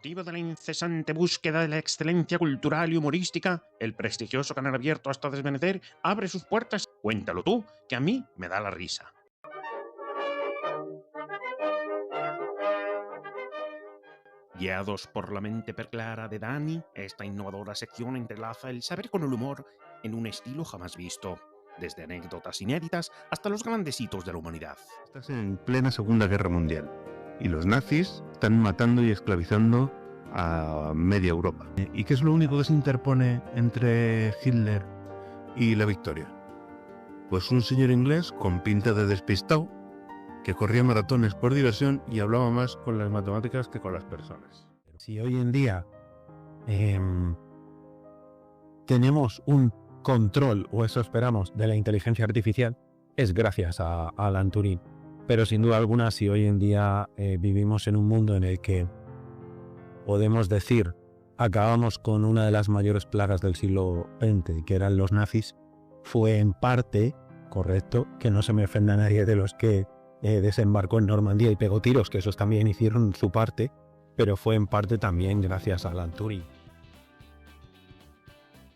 motivo de la incesante búsqueda de la excelencia cultural y humorística, el prestigioso canal abierto hasta desvanecer abre sus puertas. Cuéntalo tú, que a mí me da la risa. Guiados por la mente perclara de Dani, esta innovadora sección entrelaza el saber con el humor en un estilo jamás visto, desde anécdotas inéditas hasta los grandes hitos de la humanidad. Estás en plena Segunda Guerra Mundial y los nazis están matando y esclavizando a media Europa. ¿Y qué es lo único que se interpone entre Hitler y la victoria? Pues un señor inglés con pinta de despistado que corría maratones por diversión y hablaba más con las matemáticas que con las personas. Si hoy en día tenemos un control, o eso esperamos, de la inteligencia artificial, es gracias a Alan Turing. Pero sin duda alguna, si hoy en día vivimos en un mundo en el que podemos decir acabamos con una de las mayores plagas del siglo XX, que eran los nazis, fue en parte, correcto, que no se me ofenda a nadie de los que desembarcó en Normandía y pegó tiros, que esos también hicieron su parte, pero fue en parte también gracias a Alan Turing.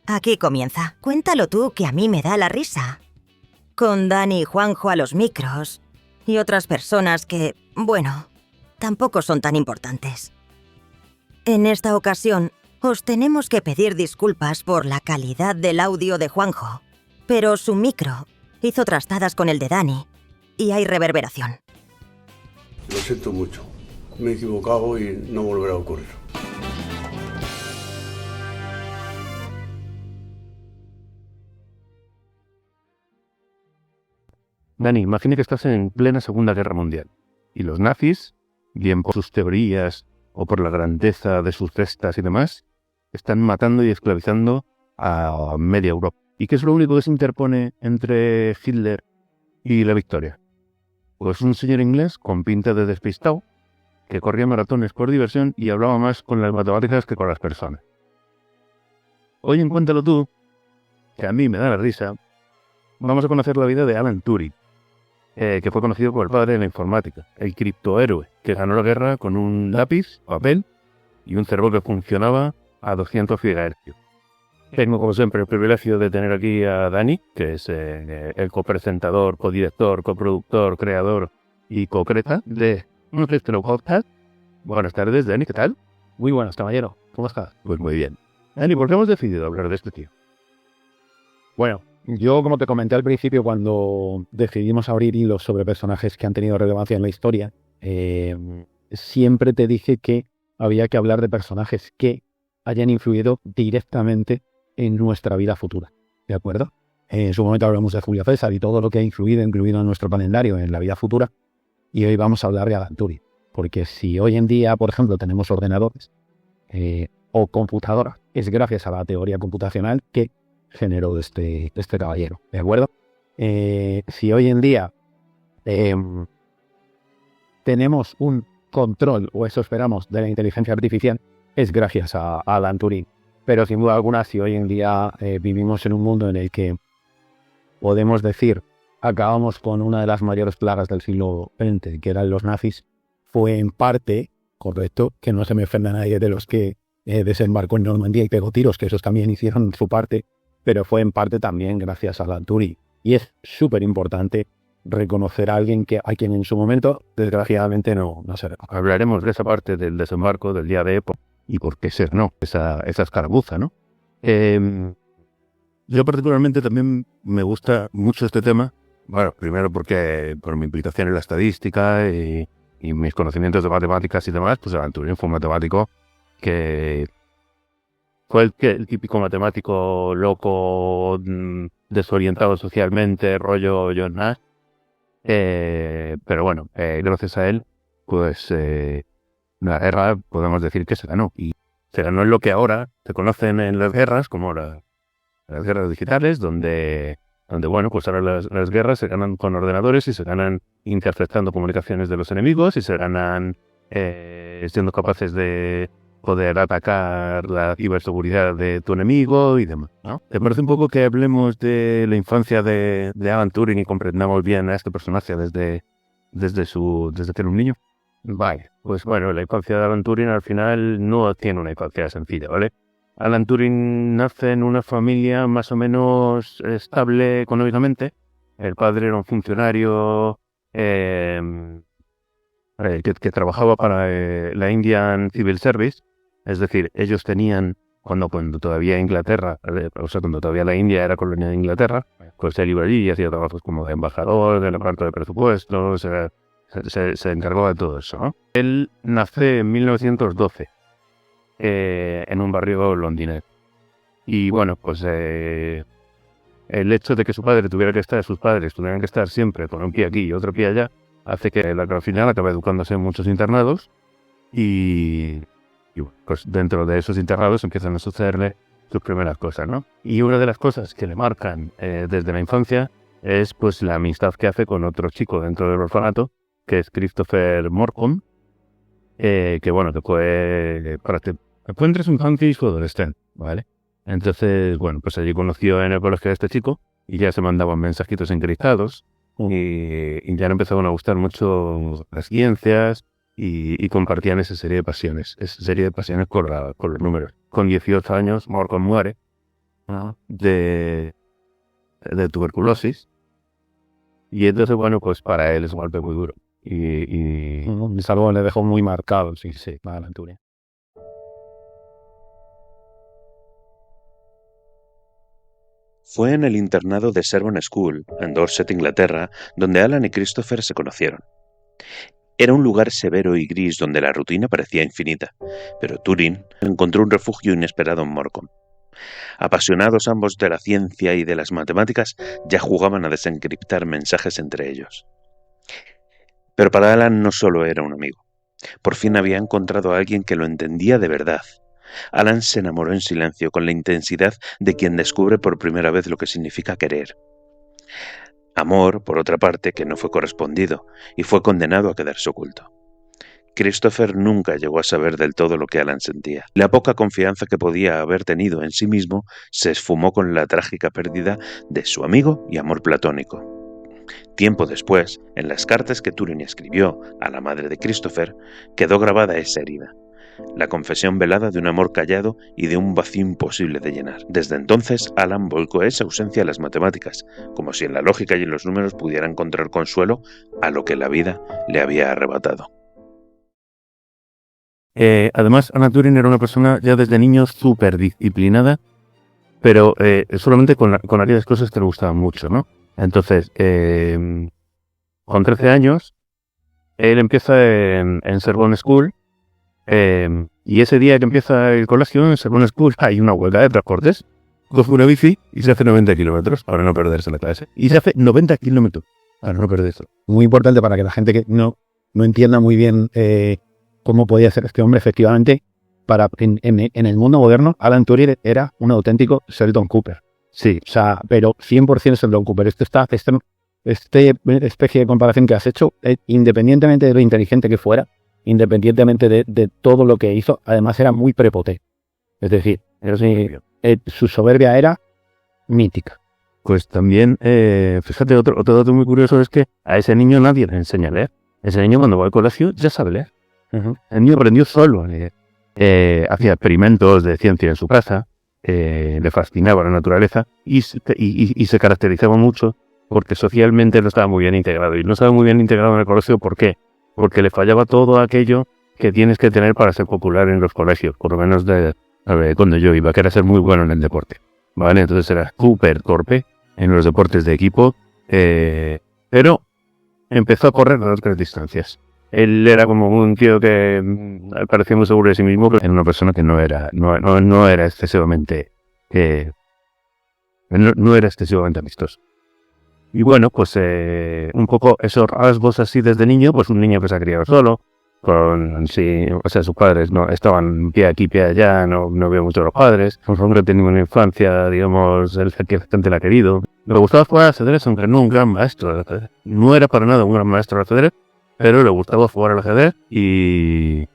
Aquí comienza. Cuéntalo tú, que a mí me da la risa. Con Dani y Juanjo a los micros y otras personas que, bueno, tampoco son tan importantes. En esta ocasión, os tenemos que pedir disculpas por la calidad del audio de Juanjo, pero su micro hizo trastadas con el de Dani y hay reverberación. Lo siento mucho. Me he equivocado y no volverá a ocurrir. Dani, imagina que estás en plena Segunda Guerra Mundial y los nazis, bien por sus teorías o por la grandeza de sus gestas y demás, están matando y esclavizando a media Europa. ¿Y qué es lo único que se interpone entre Hitler y la victoria? Pues un señor inglés con pinta de despistado que corría maratones por diversión y hablaba más con las matemáticas que con las personas. Hoy en Cuéntalo tú, que a mí me da la risa, vamos a conocer la vida de Alan Turing, que fue conocido como el padre de la informática, el criptohéroe, que ganó la guerra con un lápiz, papel y un cerebro que funcionaba a 200 GHz. Tengo, como siempre, el privilegio de tener aquí a Dani, que es el copresentador, codirector, coproductor, creador y co-creta de nuestro podcast. Buenas tardes, Dani, ¿qué tal? Muy buenas, caballero. ¿Cómo estás? Pues muy bien. Dani, ¿por qué hemos decidido hablar de este tío? Bueno, yo, como te comenté al principio, cuando decidimos abrir hilos sobre personajes que han tenido relevancia en la historia, siempre te dije que había que hablar de personajes que hayan influido directamente en nuestra vida futura, ¿de acuerdo? En su momento hablamos de Julio César y todo lo que ha incluido en nuestro calendario en la vida futura, y hoy vamos a hablar de Alan Turing, porque si hoy en día, por ejemplo, tenemos ordenadores o computadoras, es gracias a la teoría computacional que generó este caballero, ¿de acuerdo? Si hoy en día tenemos un control, o eso esperamos, de la inteligencia artificial, es gracias a Alan Turing. Pero sin duda alguna, si hoy en día vivimos en un mundo en el que podemos decir acabamos con una de las mayores plagas del siglo XX, que eran los nazis, fue en parte, correcto, que no se me ofenda a nadie de los que desembarcó en Normandía y pegó tiros, que esos también hicieron su parte, pero fue en parte también gracias a Alan Turing. Y es súper importante reconocer a alguien a quien en su momento, desgraciadamente, no se ve. Hablaremos de esa parte del desembarco del día de época y por qué ser, ¿no? Esa escaramuza, ¿no? Yo particularmente también me gusta mucho este tema. Bueno, primero porque por mi implicación en la estadística y mis conocimientos de matemáticas y demás, pues Alan Turing fue un matemático que fue el típico matemático loco, desorientado socialmente, rollo John Nash. Pero bueno, gracias a él, pues la guerra podemos decir que se ganó. Y se ganó en lo que ahora se conocen en las guerras como las guerras digitales, donde bueno, pues ahora las guerras se ganan con ordenadores y se ganan interceptando comunicaciones de los enemigos y se ganan siendo capaces de poder atacar la ciberseguridad de tu enemigo y demás, ¿no? ¿Te parece un poco que hablemos de la infancia de Alan Turing y comprendamos bien a este personaje desde que era un niño? Vale, pues bueno, la infancia de Alan Turing al final no tiene una infancia sencilla, ¿vale? Alan Turing nace en una familia más o menos estable económicamente. El padre era un funcionario que trabajaba para la Indian Civil Service, es decir, ellos tenían, cuando todavía Inglaterra, cuando todavía la India era colonia de Inglaterra, pues él iba allí y hacía trabajos como de embajador, de reparto de presupuestos, se encargó de todo eso, ¿no? Él nace en 1912 en un barrio londinense. Y bueno, pues el hecho de que sus padres tuvieran que estar siempre con un pie aquí y otro pie allá, hace que al final acabe educándose en muchos internados y bueno, pues dentro de esos internados empiezan a sucederle sus primeras cosas, ¿no? Y una de las cosas que le marcan desde la infancia es pues la amistad que hace con otro chico dentro del orfanato, que es Christopher Morcom, que bueno, que fue entre su infancia y su adolescencia, ¿vale? Entonces, bueno, pues allí conoció en el colegio a este chico y ya se mandaban mensajitos encriptados y ya le empezaron a gustar mucho las ciencias y compartían esa serie de pasiones con los números. Con 18 años, Morcom muere de tuberculosis y entonces, bueno, pues para él es un golpe muy duro. Y es algo que le dejó muy marcado, sí, la Alan Turing. Fue en el internado de Selborne School, en Dorset, Inglaterra, donde Alan y Christopher se conocieron. Era un lugar severo y gris donde la rutina parecía infinita, pero Turing encontró un refugio inesperado en Morcom. Apasionados ambos de la ciencia y de las matemáticas, ya jugaban a desencriptar mensajes entre ellos. Pero para Alan no solo era un amigo. Por fin había encontrado a alguien que lo entendía de verdad. Alan se enamoró en silencio, con la intensidad de quien descubre por primera vez lo que significa querer. Amor, por otra parte, que no fue correspondido y fue condenado a quedarse oculto. Christopher nunca llegó a saber del todo lo que Alan sentía. La poca confianza que podía haber tenido en sí mismo se esfumó con la trágica pérdida de su amigo y amor platónico. Tiempo después, en las cartas que Turing escribió a la madre de Christopher, quedó grabada esa herida. La confesión velada de un amor callado y de un vacío imposible de llenar. Desde entonces, Alan volcó esa ausencia a las matemáticas, como si en la lógica y en los números pudiera encontrar consuelo a lo que la vida le había arrebatado. Además, Alan Turing era una persona ya desde niño súper disciplinada, pero solamente con aquellas cosas que le gustaban mucho, ¿no? Entonces, con 13 años, él empieza en Selborne School. Y ese día que empieza el colegio, en Selborne School, hay una huelga de transportes. Coge una bici y se hace 90 kilómetros para no perderse la clase. Y se hace 90 kilómetros para no perderse. Muy importante para que la gente que no entienda muy bien cómo podía ser este hombre, efectivamente, en el mundo moderno, Alan Turing era un auténtico Sheldon Cooper. Sí, o sea, pero 100% Sheldon Cooper. Esta especie de comparación que has hecho, independientemente de lo inteligente que fuera, independientemente de todo lo que hizo, además era muy prepotente. Es decir, su soberbia era mítica. Pues también, fíjate, otro dato muy curioso es que a ese niño nadie le enseña a leer. Ese niño cuando va al colegio ya sabe leer. El niño aprendió solo a leer. Hacía experimentos de ciencia en su casa, le fascinaba la naturaleza y se caracterizaba mucho porque socialmente no estaba muy bien integrado. Y no estaba muy bien integrado en el colegio, ¿por qué? Porque le fallaba todo aquello que tienes que tener para ser popular en los colegios, por lo menos cuando yo iba, que era ser muy bueno en el deporte, ¿vale? Entonces era súper torpe en los deportes de equipo, pero empezó a correr a otras distancias. Él era como un tío que parecía muy seguro de sí mismo, pero era una persona que no era excesivamente amistoso. Y bueno, pues un poco esos rasgos así desde niño, pues un niño que se ha criado solo, sus padres no estaban pie aquí, pie allá, no veo mucho a los padres, un hombre que tenía una infancia, digamos, el que bastante la ha querido. Le gustaba jugar al ajedrez, aunque no un gran maestro del ajedrez. No era para nada un gran maestro del ajedrez, pero le gustaba jugar al ajedrez y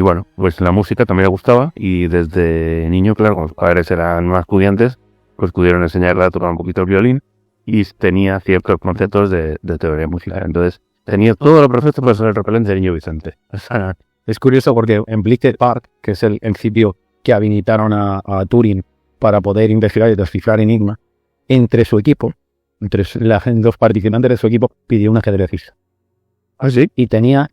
bueno, pues la música también le gustaba y desde niño, claro, cuando sus padres eran más estudiantes, pues pudieron enseñarle a tocar un poquito el violín y tenía ciertos conceptos de teoría musical. Entonces, tenía todo lo perfecto para ser el repelente del niño Vicente. O sea, Es curioso porque en Blizzard Park, que es el sitio que habilitaron a Turing para poder investigar y descifrar Enigma, entre su equipo, los participantes de su equipo, pidió un ajedrecista. ¿ah, sí? Y tenía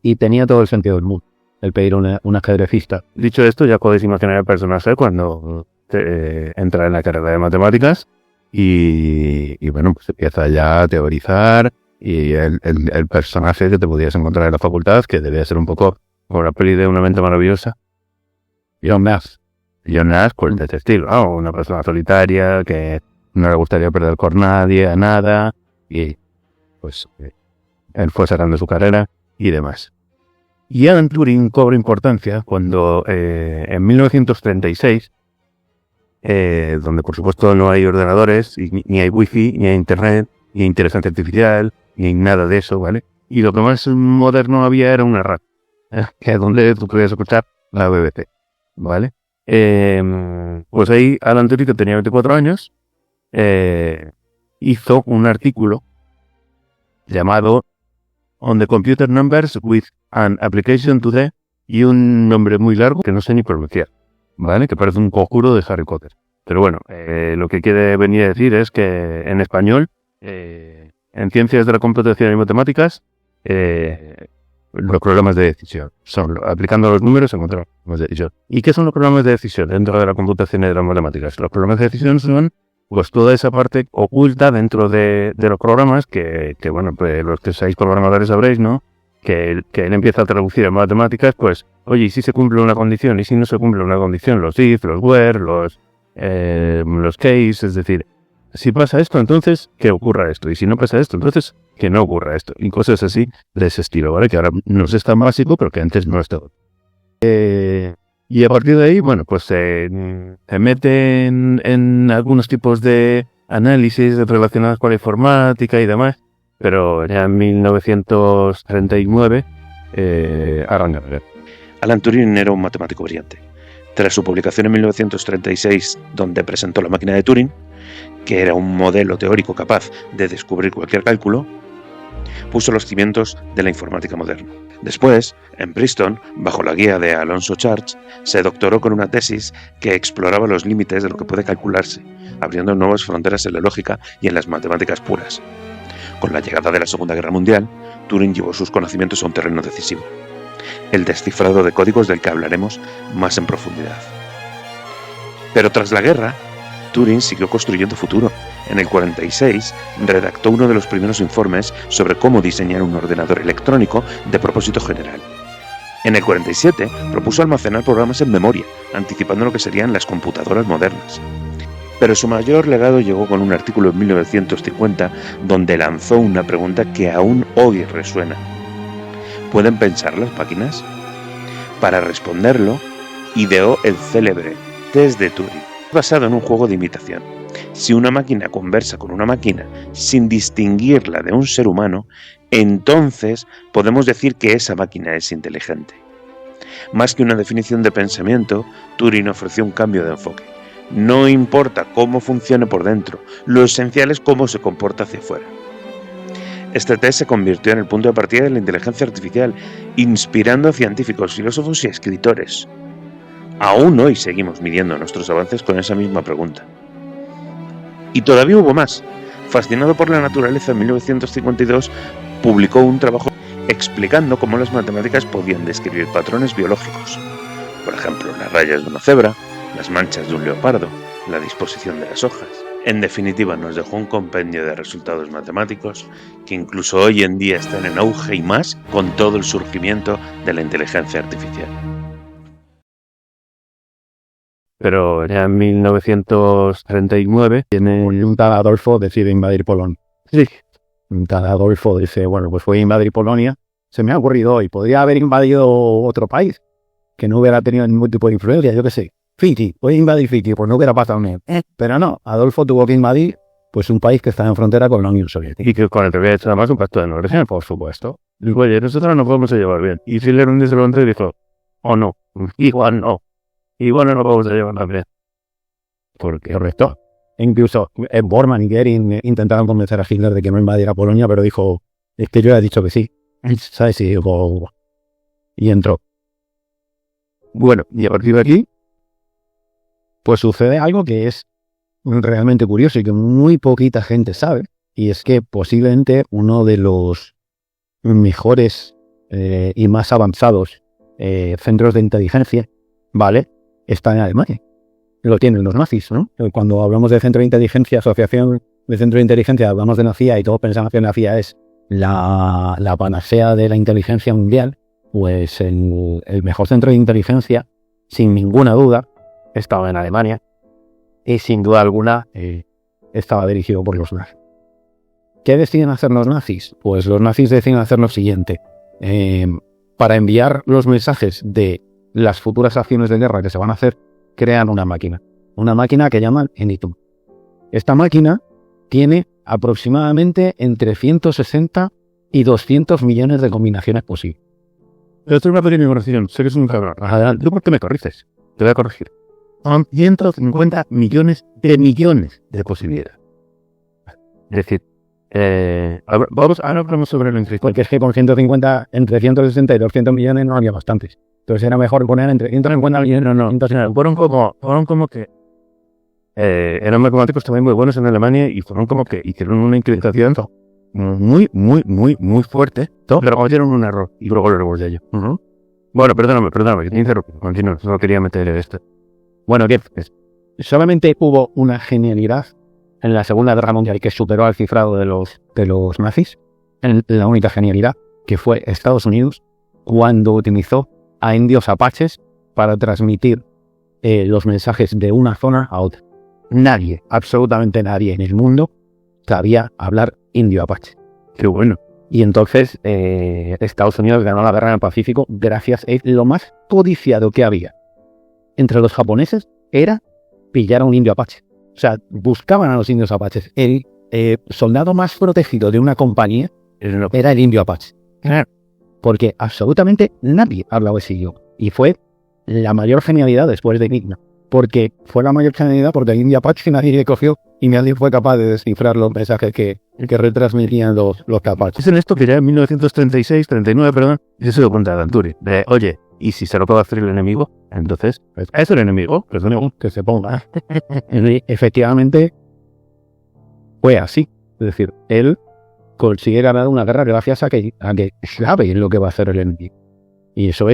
todo el sentido del mundo el pedir un ajedrecista. Dicho esto, ya podéis imaginar el personaje cuando entra en la carrera de matemáticas y bueno, pues empieza ya a teorizar y el personaje que te podías encontrar en la facultad, que debía ser un poco como la peli de Una mente maravillosa. John Nash. John Nash, pues de este estilo, ¿no? Una persona solitaria que no le gustaría perder con nadie, a nada, y pues él fue sacando su carrera y demás. Y Alan Turing cobra importancia cuando en 1936, donde por supuesto no hay ordenadores, ni hay wifi, ni hay internet, ni hay inteligencia artificial, ni hay nada de eso, ¿vale? Y lo que más moderno había era una radio, que es donde tú podías escuchar la BBC, ¿vale? Pues ahí Alan Turing, que tenía 24 años, hizo un artículo llamado On the Computer Numbers with an Application Today, y un nombre muy largo que no sé ni pronunciar, ¿vale? Que parece un conjuro de Harry Potter. Pero bueno, lo que quiere venir a decir es que en español, en ciencias de la computación y matemáticas, los problemas de decisión son, aplicando los números, encontrar los problemas de decisión. ¿Y qué son los problemas de decisión dentro de la computación y de las matemáticas? Los problemas de decisión son pues toda esa parte oculta dentro de los programas que bueno, pues los que seáis programadores sabréis, ¿no? Que él empieza a traducir en matemáticas, pues, oye, ¿y si se cumple una condición? ¿Y si no se cumple una condición? Los if, los where, los case, es decir, si pasa esto, entonces que ocurra esto, y si no pasa esto, entonces que no ocurra esto, y cosas así de ese estilo, ¿vale? Que ahora no es tan básico, pero que antes no estaba. Y a partir de ahí, bueno, pues se mete en algunos tipos de análisis relacionados con la informática y demás, pero ya en 1939 arranca. Alan Turing era un matemático brillante. Tras su publicación en 1936, donde presentó la máquina de Turing, que era un modelo teórico capaz de descubrir cualquier cálculo, puso los cimientos de la informática moderna. Después, en Princeton, bajo la guía de Alonzo Church, se doctoró con una tesis que exploraba los límites de lo que puede calcularse, abriendo nuevas fronteras en la lógica y en las matemáticas puras. Con la llegada de la Segunda Guerra Mundial, Turing llevó sus conocimientos a un terreno decisivo: el descifrado de códigos, del que hablaremos más en profundidad. Pero tras la guerra, Turing siguió construyendo futuro. En el 46 redactó uno de los primeros informes sobre cómo diseñar un ordenador electrónico de propósito general. En el 47 propuso almacenar programas en memoria, anticipando lo que serían las computadoras modernas. Pero su mayor legado llegó con un artículo en 1950 donde lanzó una pregunta que aún hoy resuena: ¿pueden pensar las máquinas? Para responderlo, ideó el célebre test de Turing, basado en un juego de imitación. Si una máquina conversa con una máquina sin distinguirla de un ser humano, entonces podemos decir que esa máquina es inteligente. Más que una definición de pensamiento, Turing ofreció un cambio de enfoque. No importa cómo funcione por dentro, lo esencial es cómo se comporta hacia afuera. Este test se convirtió en el punto de partida de la inteligencia artificial, inspirando a científicos, filósofos y escritores. Aún hoy seguimos midiendo nuestros avances con esa misma pregunta. Y todavía hubo más. Fascinado por la naturaleza, en 1952 publicó un trabajo explicando cómo las matemáticas podían describir patrones biológicos. Por ejemplo, las rayas de una cebra, las manchas de un leopardo, la disposición de las hojas. En definitiva, nos dejó un compendio de resultados matemáticos que incluso hoy en día están en auge, y más con todo el surgimiento de la inteligencia artificial. Pero ya en 1939 tiene Un tal Adolfo decide invadir Polonia. Sí. Un tal Adolfo dice, bueno, pues voy a invadir Polonia. Se me ha ocurrido hoy, podría haber invadido otro país que no hubiera tenido ningún tipo de influencia, yo qué sé. Fiji, voy a invadir Fiji, pues no hubiera pasado nada. Pero no, Adolfo tuvo que invadir pues un país que está en frontera con la Unión Soviética. Y que con el que había hecho además un pacto de no agresión, por supuesto. Digo, oye, nosotros nos podemos llevar bien. Y Hitler un día se levantó y dijo, oh no, igual no. Igual no nos vamos a llevar tan bien. Porque correcto. Incluso Bormann y Goering intentaron convencer a Hitler de que no invadiera Polonia, pero dijo, es que yo ya he dicho que sí. ¿sabes? Y entró. Bueno, y a partir de aquí, Pues sucede algo que es realmente curioso y que muy poquita gente sabe, y es que posiblemente uno de los mejores y más avanzados centros de inteligencia, ¿vale?, está en Alemania. Lo tienen los nazis, ¿no? Cuando hablamos de centro de inteligencia, asociación de centro de inteligencia, hablamos de la CIA y todos pensamos que la CIA es la panacea de la inteligencia mundial. Pues el mejor centro de inteligencia, sin ninguna duda, estaba en Alemania y sin duda alguna estaba dirigido por los nazis. ¿Qué deciden hacer los nazis? Pues los nazis deciden hacer lo siguiente. Para enviar los mensajes de las futuras acciones de guerra que se van a hacer, crean una máquina que llaman Enitum. Esta máquina tiene aproximadamente entre 160 y 200 millones de combinaciones posibles. pero esto es una pequeña corrección. Sé que es un cabrón. Adelante, ¿tú por qué me corriges? Te voy a corregir. Son 150 millones de posibilidades. Es decir, vamos sobre lo increíble. Porque es que con 150, entre 160 y 200 millones no había bastantes. Entonces era mejor poner entre 150 millones. No, fueron como que eran matemáticos también muy buenos en Alemania y fueron como que hicieron una inclinación muy fuerte, pero cometieron un error y luego lo revolví yo. Bueno, perdóname, que te interrumpí. Continúa, solo quería meter esto. Bueno, ¿qué es? Solamente hubo una genialidad en la Segunda Guerra Mundial que superó al cifrado de los nazis. La única genialidad, que fue Estados Unidos, cuando utilizó a indios apaches para transmitir los mensajes de una zona a otra. Nadie, absolutamente nadie en el mundo sabía hablar indio apache. Qué bueno. Y entonces Estados Unidos ganó la guerra en el Pacífico gracias a lo más codiciado que había entre los japoneses era pillar a un indio apache. O sea, buscaban a los indios apaches. El soldado más protegido de una compañía era el indio apache. Claro. Porque absolutamente nadie hablaba ese idioma. Y fue la mayor genialidad después de Enigma. Porque fue la mayor genialidad porque el indio apache nadie le cogió y nadie fue capaz de descifrar los mensajes que retransmitían los apaches. Es en esto que ya en 1939, y se dio cuenta de Danturi. De, oye, ¿y si se lo puede hacer el enemigo? Entonces, ¿es el enemigo? Que se ponga. Efectivamente, fue así. Es decir, él consigue ganar una guerra gracias a que sabe lo que va a hacer el enemigo. Y eso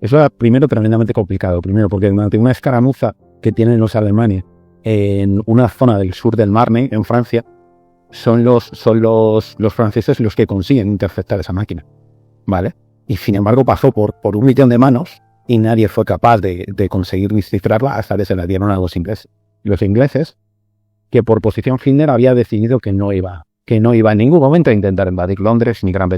era primero tremendamente complicado. Primero, porque durante una escaramuza que tienen los alemanes en una zona del sur del Marne, en Francia, son los franceses los que consiguen interceptar esa máquina. ¿Vale? Y sin embargo pasó por 1.000.000 de manos y nadie fue capaz de conseguir descifrarla hasta que se la dieron a los ingleses. Los ingleses, que por posición Hitler había decidido que no iba en ningún momento a intentar invadir Londres ni Gran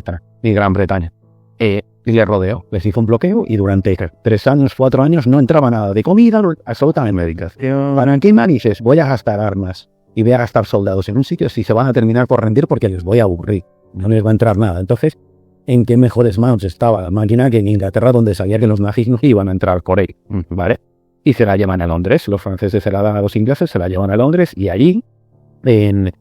Bretaña. Le rodeó, les hizo un bloqueo y durante 3 años, 4 años no entraba nada de comida, absolutamente medicación. ¿Para qué narices voy a gastar armas y voy a gastar soldados en un sitio si se van a terminar por rendir porque les voy a aburrir? No les va a entrar nada. Entonces, ¿en qué mejores manos estaba la máquina que en Inglaterra, donde sabía que los nazis no iban a entrar por ahí? ¿Vale? Y se la llevan a Londres. Los franceses se la dan a los ingleses, se la llevan a Londres y allí, en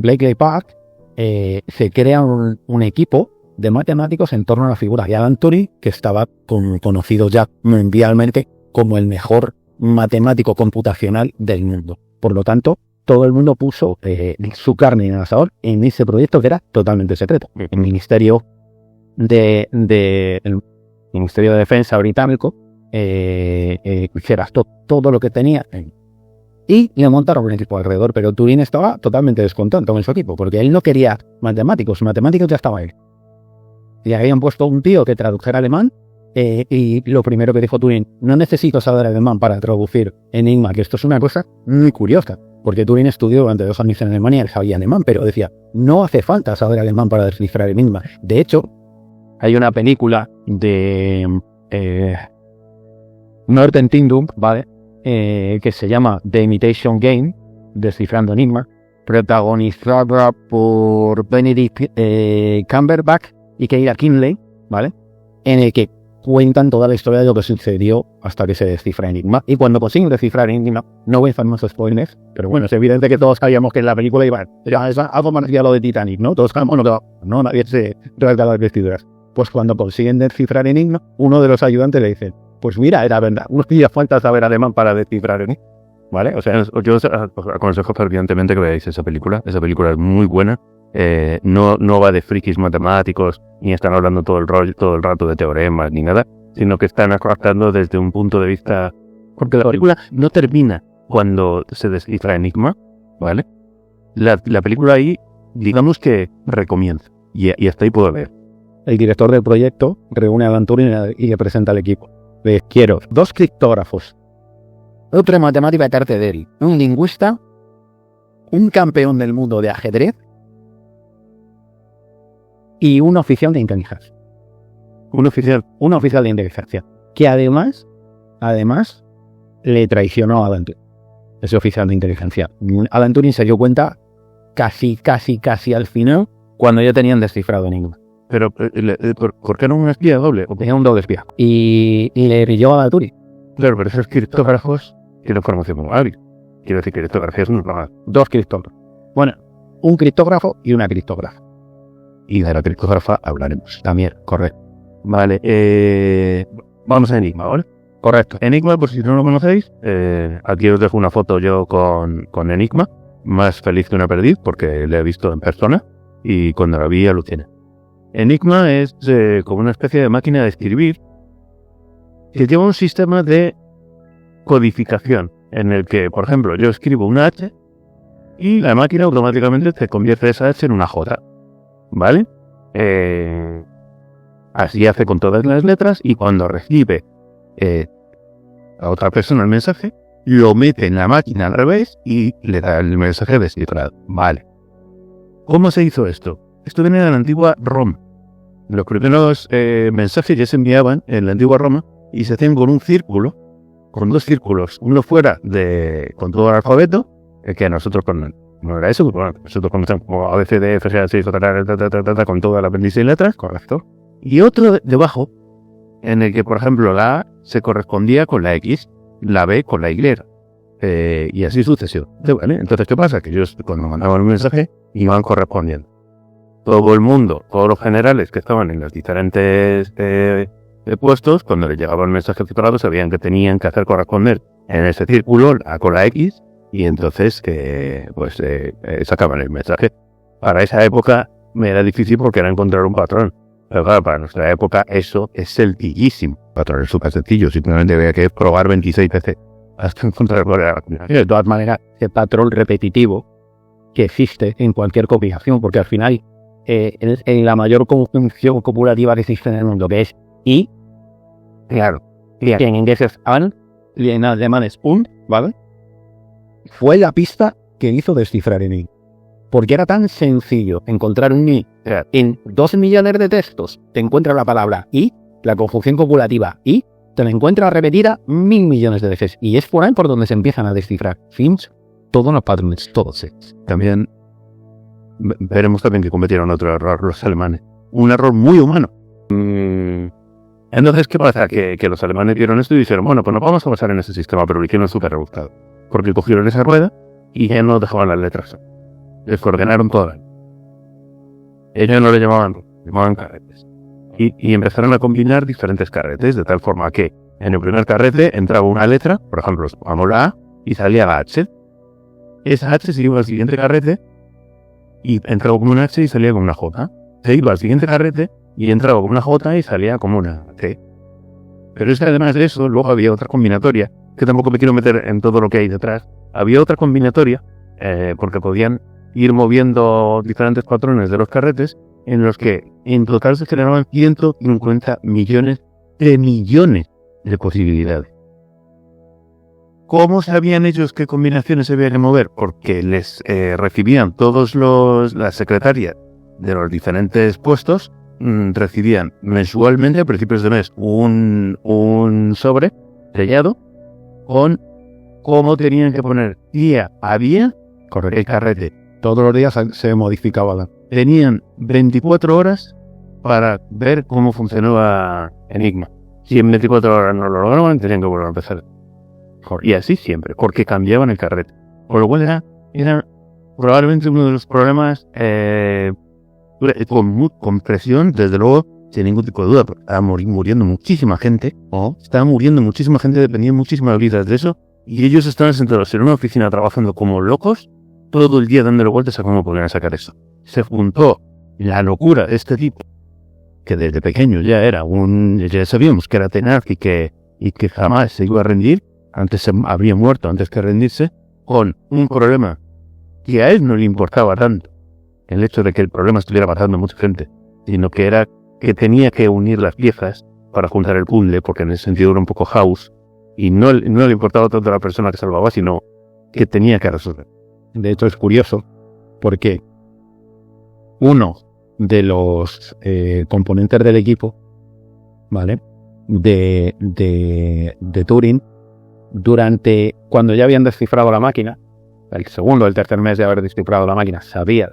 Bletchley Park, se crea un equipo de matemáticos en torno a la figura de Alan Turing, que estaba conocido ya mundialmente como el mejor matemático computacional del mundo. Por lo tanto, todo el mundo puso su carne en el asador en ese proyecto que era totalmente secreto. El Ministerio de Defensa británico se gastó todo lo que tenía y le montaron un equipo alrededor, pero Turing estaba totalmente descontento con su equipo, porque él no quería matemáticos ya estaba él. Y habían puesto un tío que tradujera alemán, y lo primero que dijo Turing: no necesito saber alemán para traducir Enigma, que esto es una cosa muy curiosa, porque Turing estudió durante 2 años en Alemania y sabía alemán, pero decía, no hace falta saber alemán para descifrar Enigma. De hecho, hay una película de Morten Tindum, ¿vale? Que se llama The Imitation Game, Descifrando Enigma, protagonizada por Benedict Cumberbatch y Keira Knightley, ¿vale? En el que cuentan toda la historia de lo que sucedió hasta que se descifra Enigma. Y cuando consiguen descifrar Enigma, no voy a hacer más spoilers, pero bueno, es evidente que todos sabíamos que en la película iba a ser algo más a lo de Titanic, ¿no? Todos sabemos, no, nadie se rasga las vestiduras. Pues cuando consiguen descifrar Enigma, uno de los ayudantes le dice, pues mira, era verdad, no hacía falta saber alemán para descifrar Enigma. ¿Vale? O sea, yo os aconsejo fervientemente que veáis esa película. Esa película es muy buena. No va de frikis matemáticos, ni están hablando todo el rato de teoremas, ni nada, sino que están actuando desde un punto de vista... Porque la película no termina cuando se descifra Enigma, ¿vale? La película ahí, digamos que recomienza. Y hasta ahí puedo ver. El director del proyecto reúne a Alan Turing y le presenta al equipo. Le dice, quiero 2 criptógrafos, otro matemático de Tartederi, un lingüista, un campeón del mundo de ajedrez y un oficial de inteligencia. Un oficial de inteligencia. Que además le traicionó a Alan Turing. Ese oficial de inteligencia. Alan Turing se dio cuenta casi al final, cuando ya tenían descifrado Enigma. Pero, ¿por qué era un espía doble? Tenía un doble espía. Y le brilló a Alan Turing. Claro, pero esos criptógrafos tienen formación muy hábil. Quiero decir, criptografía es normal. 2 criptógrafos. Bueno, un criptógrafo y una criptógrafa. Y de la criptógrafa hablaremos. También, correcto. Vale, vamos a Enigma, ¿vale? Correcto. Enigma, por si no lo conocéis, aquí os dejo una foto yo con Enigma, más feliz que una perdiz, porque le he visto en persona, y cuando la vi aluciné. Enigma es como una especie de máquina de escribir que lleva un sistema de codificación, en el que, por ejemplo, yo escribo una H y la máquina automáticamente te convierte esa H en una J, ¿vale? Así hace con todas las letras, y cuando recibe a otra persona el mensaje, lo mete en la máquina al revés y le da el mensaje descifrado. Vale. ¿Cómo se hizo esto? Esto viene de la antigua Roma. Los primeros mensajes ya se enviaban en la antigua Roma y se hacían con un círculo, con 2 círculos, uno fuera con todo el alfabeto, que nosotros no era eso, bueno, nosotros conocemos como A, B, C, D, F, G, H, I, J, con toda la apéndice de letras, correcto. Y otro debajo, en el que, por ejemplo, la A se correspondía con la X, la B con la Y, y así sucesivamente, ¿vale? Entonces, ¿qué pasa? Que ellos, cuando mandaban un mensaje, iban correspondiendo. Todo el mundo, todos los generales que estaban en los diferentes puestos, cuando les llegaba el mensaje cifrado, sabían que tenían que hacer corresponder en ese círculo con la X, y entonces sacaban el mensaje. Para esa época me era difícil porque era encontrar un patrón. Pero claro, para nuestra época eso es sencillísimo. El patrón es súper sencillo, simplemente había que probar 26 veces hasta encontrar cuál era la combinación. De todas maneras, ese patrón repetitivo que existe en cualquier combinación, porque al final, en la mayor conjunción copulativa que existe en el mundo, que es I, Claro. que en inglés es an, y en alemán es un, ¿vale? Fue la pista que hizo descifrar Enigma. Porque era tan sencillo encontrar un I. En 2 millones de textos te encuentras la palabra I, la conjunción copulativa I, te la encuentras repetida 1.000 millones de veces. Y es por ahí por donde se empiezan a descifrar. Fins, todos los patrones, todos. También veremos también que cometieron otro error los alemanes. Un error muy humano. Entonces, ¿qué pasa? Que los alemanes vieron esto y dijeron, bueno, pues nos vamos a basar en ese sistema, pero lo hicieron súper rebuscado. Porque cogieron esa rueda y ya no dejaban las letras. Les coordenaron todas. Ellos no le llamaban carretes. Y empezaron a combinar diferentes carretes, de tal forma que en el primer carrete entraba una letra, por ejemplo, supongamos la A, y salía la H. Esa H se iba al siguiente carrete y entraba como una H y salía como una J. Se iba al siguiente carrete y entraba como una J y salía como una C. Pero es que además de eso, luego había otra combinatoria, que tampoco me quiero meter en todo lo que hay detrás. Había otra combinatoria, porque podían ir moviendo diferentes patrones de los carretes, en los que en total se generaban 150 millones de posibilidades. ¿Cómo sabían ellos qué combinaciones se habían que mover? Porque les recibían todos las secretarias de los diferentes puestos, recibían mensualmente a principios de mes un sobre sellado con cómo tenían que poner día a día el carrete. Todos los días se modificaba. Tenían 24 horas para ver cómo funcionaba Enigma. Si en 24 horas no lo lograban, tenían que volver a empezar. Y así siempre, porque cambiaban el carrete. Por lo cual era probablemente uno de los problemas con presión, desde luego, sin ningún tipo de duda, porque estaba muriendo muchísima gente, dependían muchísimas vidas de eso, y ellos estaban sentados en una oficina trabajando como locos, todo el día dándole vueltas a cómo podían sacar eso. Se juntó la locura de este tipo, que desde pequeño ya sabíamos que era tenaz y que jamás se iba a rendir, habría muerto antes que rendirse, con un problema que a él no le importaba tanto, el hecho de que el problema estuviera matando a mucha gente, sino que era que tenía que unir las piezas para juntar el puzzle, porque en ese sentido era un poco House, y no le importaba tanto a la persona que salvaba, sino que tenía que resolver. De hecho, es curioso, porque uno de los componentes del equipo, ¿vale?, de Turing, cuando ya habían descifrado la máquina, el segundo o el tercer mes de haber descifrado la máquina, sabía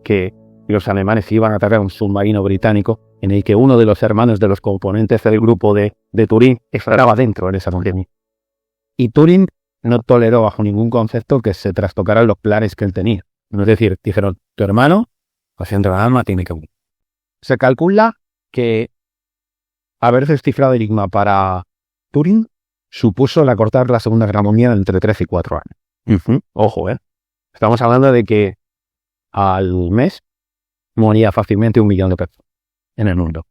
que los alemanes iban a atacar un submarino británico en el que uno de los hermanos de los componentes del grupo de Turing estaba dentro en esa máquina. Y Turing no toleró bajo ningún concepto que se trastocaran los planes que él tenía. Es decir, dijeron, tu hermano, haciendo la alma, tiene que morir. Se calcula que haber descifrado el enigma para Turing supuso cortar la Segunda Guerra Mundial entre 3 y 4 años. Ojo, estamos hablando de que al mes moría fácilmente 1 millón de personas en el mundo.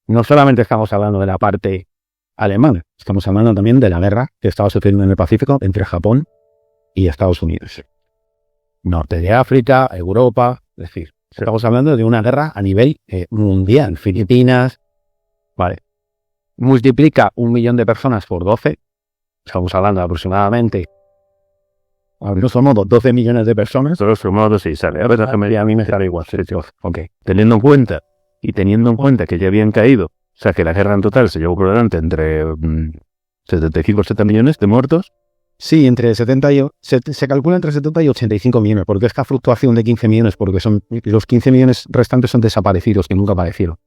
No solamente estamos hablando de la parte alemana, estamos hablando también de la guerra que estaba sucediendo en el Pacífico entre Japón y Estados Unidos. Norte de África, Europa, es decir, estamos hablando de una guerra a nivel mundial. Filipinas, vale. Multiplica 1 millón de personas por 12, estamos hablando de aproximadamente, no somos 12 millones de personas. Todos sumados y sale. A mí me sale igual. Okay. Teniendo en cuenta que ya habían caído, o sea que la guerra en total se llevó por delante entre 75 o 70 millones de muertos. Sí, se calcula entre 70 y 85 millones, porque esta fluctuación de 15 millones, porque los 15 millones restantes son desaparecidos, que nunca aparecieron.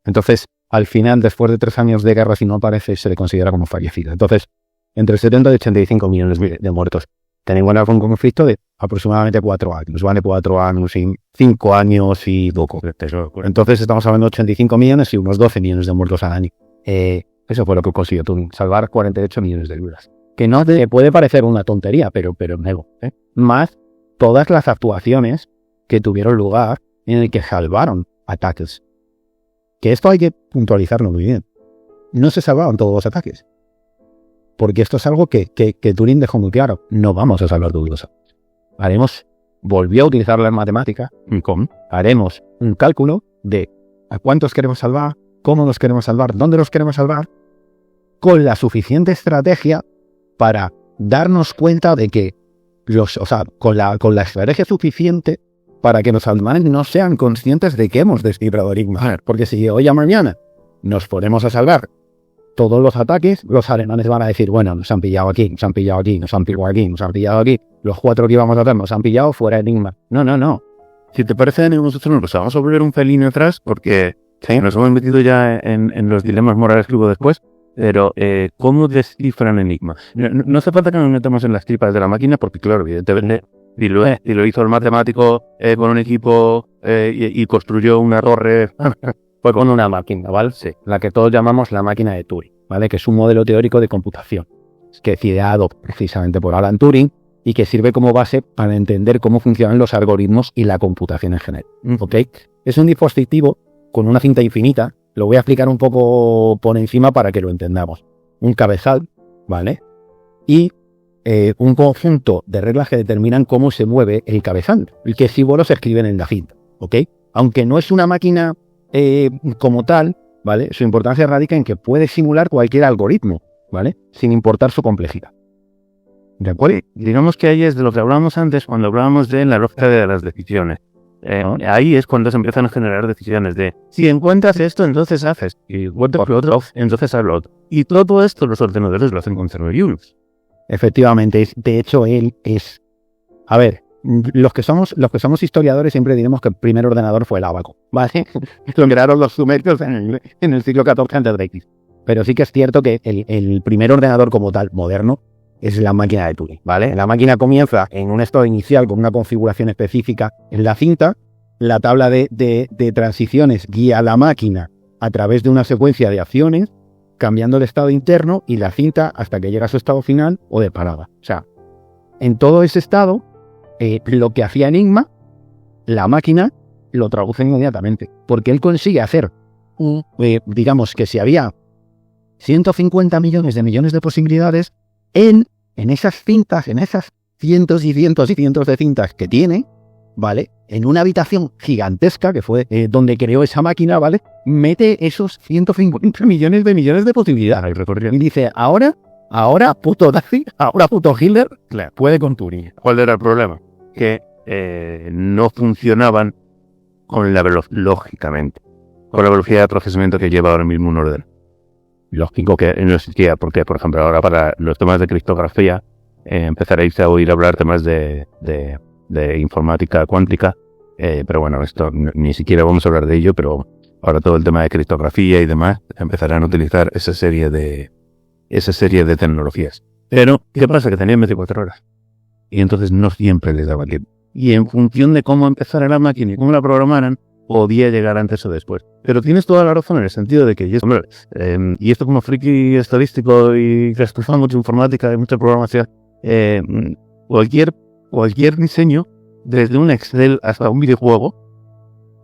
Entonces, al final, después de 3 años de guerra, si no aparece, se le considera como fallecido. Entonces, entre 70 y 85 millones de muertos. Ten en cuenta un conflicto de aproximadamente 4 años, ¿vale? 4 años y 5 años y poco. Entonces estamos hablando de 85 millones y unos 12 millones de muertos al año. Eso fue lo que consiguió Turing, salvar 48 millones de vidas. Que no te puede parecer una tontería, pero nego, más todas las actuaciones que tuvieron lugar en el que salvaron ataques. Que esto hay que puntualizarlo muy bien. No se salvaban todos los ataques. Porque esto es algo que Turing dejó muy claro. No vamos a salvar todos los ataques. Volvió a utilizar la matemática. Haremos un cálculo de a cuántos queremos salvar, cómo los queremos salvar, dónde los queremos salvar, con la suficiente estrategia para darnos cuenta de que con la estrategia suficiente para que los alemanes no sean conscientes de que hemos descifrado el enigma. Porque si hoy a mañana nos ponemos a salvar todos los ataques, los alemanes van a decir, bueno, nos han pillado aquí, nos han pillado aquí, nos han pillado aquí, nos han pillado aquí, los 4 que íbamos a hacer nos han pillado, fuera enigma. No. Si te parece, nosotros nos vamos a volver un pelín atrás, porque nos hemos metido ya en los dilemas morales que hubo después, pero ¿cómo descifran enigma? No hace falta que nos metamos en las tripas de la máquina, porque claro, evidentemente, y lo hizo el matemático con un equipo y construyó una torre. Fue con una máquina, ¿vale? Sí, la que todos llamamos la máquina de Turing, ¿vale? Que es un modelo teórico de computación, que es ideado precisamente por Alan Turing y que sirve como base para entender cómo funcionan los algoritmos y la computación en general, ¿ok? Es un dispositivo con una cinta infinita, lo voy a explicar un poco por encima para que lo entendamos. Un cabezal, ¿vale? Y un conjunto de reglas que determinan cómo se mueve el cabezal, y qué símbolos se escriben en la cinta, ¿ok? Aunque no es una máquina como tal, ¿vale? Su importancia radica en que puede simular cualquier algoritmo, ¿vale? Sin importar su complejidad. ¿De acuerdo? Digamos que ahí es de lo que hablábamos antes cuando hablábamos de la lógica de las decisiones. Ahí es cuando se empiezan a generar decisiones de si encuentras esto, entonces haces, y encuentras lo otro, entonces haz lo otro. Y todo esto los ordenadores lo hacen con Zero Unix. Efectivamente, de hecho él es... A ver, los que somos historiadores siempre diremos que el primer ordenador fue el ábaco, ¿vale? Lo crearon los sumerios en el siglo XIV a.C. Pero sí que es cierto que el primer ordenador como tal, moderno, es la máquina de Turing, ¿vale? La máquina comienza en un estado inicial con una configuración específica en la cinta, la tabla de transiciones guía a la máquina a través de una secuencia de acciones, cambiando el estado interno y la cinta hasta que llega a su estado final o de parada. O sea, en todo ese estado, lo que hacía Enigma, la máquina lo traduce inmediatamente, porque él consigue hacer, digamos que si había 150 millones de posibilidades, en esas cintas, en esas cientos y cientos y cientos de cintas que tiene, ¿vale? En una habitación gigantesca, que fue donde creó esa máquina, ¿vale? Mete esos 150 millones de posibilidades. Y dice, ahora puto Nazi, ahora puto Hitler, Claro. puede con Turing. ¿Cuál era el problema? Que no funcionaban con la lógicamente, con la velocidad de procesamiento que lleva ahora mismo un orden. Lógico que no existía, porque, por ejemplo, ahora para los temas de criptografía empezaréis a oír hablar temas de informática cuántica, pero bueno, esto ni siquiera vamos a hablar de ello, pero ahora todo el tema de criptografía y demás empezarán a utilizar esa serie de tecnologías. Pero, ¿qué pasa? Que tenían 24 horas. Y entonces no siempre les daba tiempo. Y en función de cómo empezara la máquina y cómo la programaran, podía llegar antes o después. Pero tienes toda la razón en el sentido de que, y esto como friki estadístico y que estudia mucha informática y mucha programación, cualquier diseño, desde un Excel hasta un videojuego,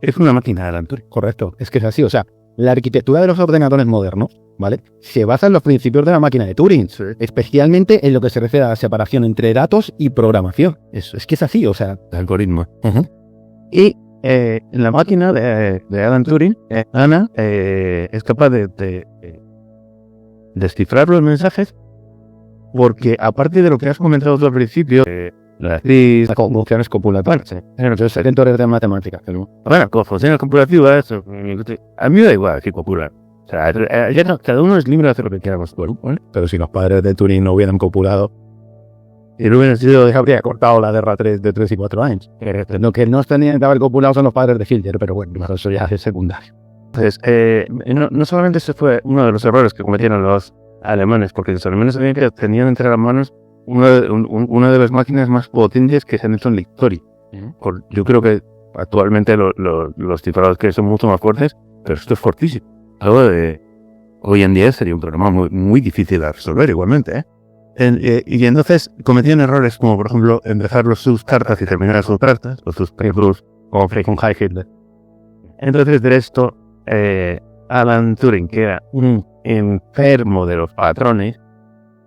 es una máquina de Alan Turing. Correcto, es que es así. O sea, la arquitectura de los ordenadores modernos, ¿vale? Se basa en los principios de la máquina de Turing, Sí. especialmente en lo que se refiere a la separación entre datos y programación. Eso, es que es así, o sea. De algoritmo. Y en la máquina de Alan Turing, Ana es capaz de descifrar los mensajes, porque aparte de lo que has comentado tú al principio, las Funciones copulativas. entonces, Dentro de matemáticas. bueno, como funciones copulativas, a mí me da igual que copulan. O sea, cada uno es libre de hacer lo que quiera con su cuerpo, ¿vale? Pero si los padres de Turing no hubieran copulado, Y no hubiera sido habría cortado la guerra de 3 y 4 años. Lo que no tenían que haber copulado son los padres de Hitler, pero bueno, eso ya es secundario. Entonces, no solamente ese fue uno de los errores que cometieron los alemanes, porque los alemanes sabían que tenían entre las manos una de las máquinas más potentes que se han hecho en la historia. Yo creo que actualmente los cifrados que son mucho más fuertes, pero esto es fortísimo. Algo de hoy en día sería un problema muy, muy difícil de resolver igualmente, y entonces cometían errores como, por ejemplo, empezar sus cartas y terminar sus cartas, o sus papers, como con Heil Hitler. Entonces, de esto, Alan Turing, que era un enfermo de los patrones,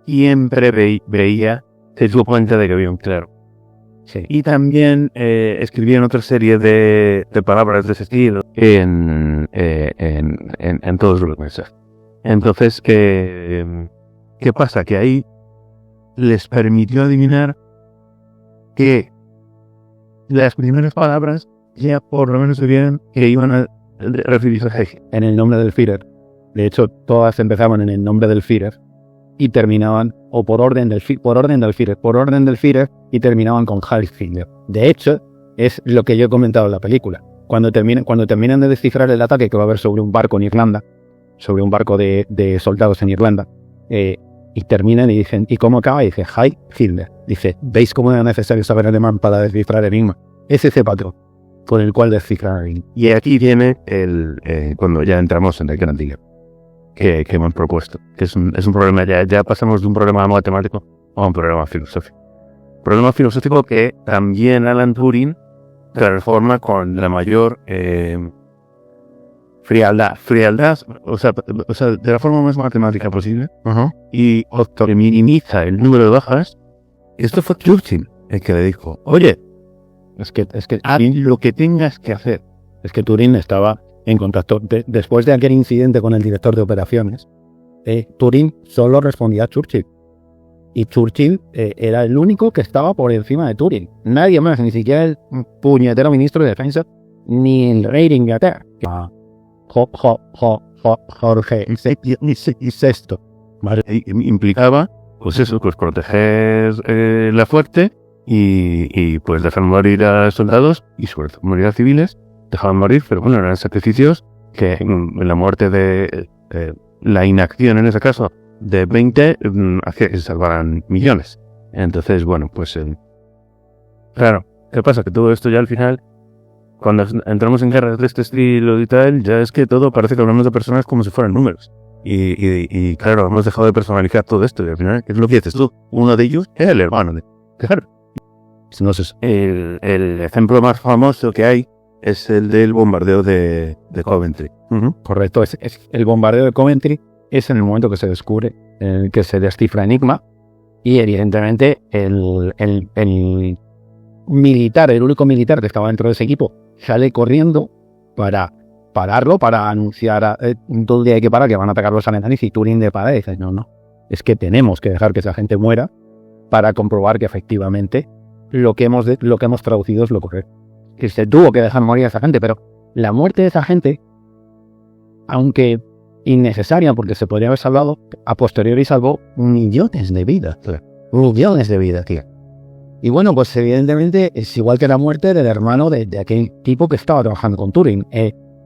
siempre veía, se dio cuenta de que había un claro. Sí. Y también escribían otra serie de palabras de ese estilo en todos los mensajes. Entonces, ¿qué pasa? Que ahí les permitió adivinar que las primeras palabras ya por lo menos sabían que iban a referirse a Heil. En el nombre del Führer. De hecho, todas empezaban en el nombre del Führer y terminaban, o por orden del Führer, y terminaban con Heil Hitler. De hecho, es lo que yo he comentado en la película. Cuando terminan de descifrar el ataque que va a haber sobre un barco en Irlanda, sobre un barco de soldados en Irlanda, y terminan y dicen, ¿y cómo acaba? Y dice, Heil Hitler. Dice, ¿veis cómo era necesario saber alemán para descifrar Enigma? Es ese patrón con el cual descifrar Enigma. Y aquí viene cuando ya entramos en el gran dilema que hemos propuesto, que es un problema, ya pasamos de un problema matemático a un problema filosófico. Problema filosófico que también Alan Turing transforma con la mayor frialdad, o sea, de la forma más matemática posible, y minimiza el número de bajas. Esto fue Churchill el que le dijo, oye, Es que haz lo que tengas que hacer. Es que Turing estaba en contacto. Después de aquel incidente con el director de operaciones, Turing solo respondía a Churchill. Y Churchill era el único que estaba por encima de Turing. Nadie más, ni siquiera el puñetero ministro de Defensa, ni el rey de Inglaterra. Jorge VI. ¿Vale? Implicaba, pues eso, pues proteger la fuerte y pues dejar morir a soldados y sobre todo morir a civiles. Dejaban morir, pero bueno, eran sacrificios que en la muerte de la inacción en ese caso de 20 hacía que se salvaran millones. Entonces, bueno, pues claro, ¿qué pasa? Que todo esto ya al final cuando entramos en guerras de este estilo y tal, ya es que todo parece que hablamos de personas como si fueran números. Y claro, hemos dejado de personalizar todo esto. Y al final, ¿qué es lo que dices tú? Uno de ellos es el hermano de... Claro. Entonces, el ejemplo más famoso que hay es el del bombardeo de Coventry. Correcto, es el bombardeo de Coventry es en el momento que se descubre, en el que se descifra Enigma, y evidentemente el militar, el único militar que estaba dentro de ese equipo, sale corriendo para pararlo, para anunciar dónde hay que parar, que van a atacar los alemanes, y Turing le para y dice, no, es que tenemos que dejar que esa gente muera para comprobar que efectivamente lo que hemos traducido es lo correcto. Que se tuvo que dejar morir a esa gente, pero la muerte de esa gente, aunque innecesaria porque se podría haber salvado, a posteriori salvó millones de vidas. Millones de vidas, tío. Y bueno, pues evidentemente es igual que la muerte del hermano de aquel tipo que estaba trabajando con Turing.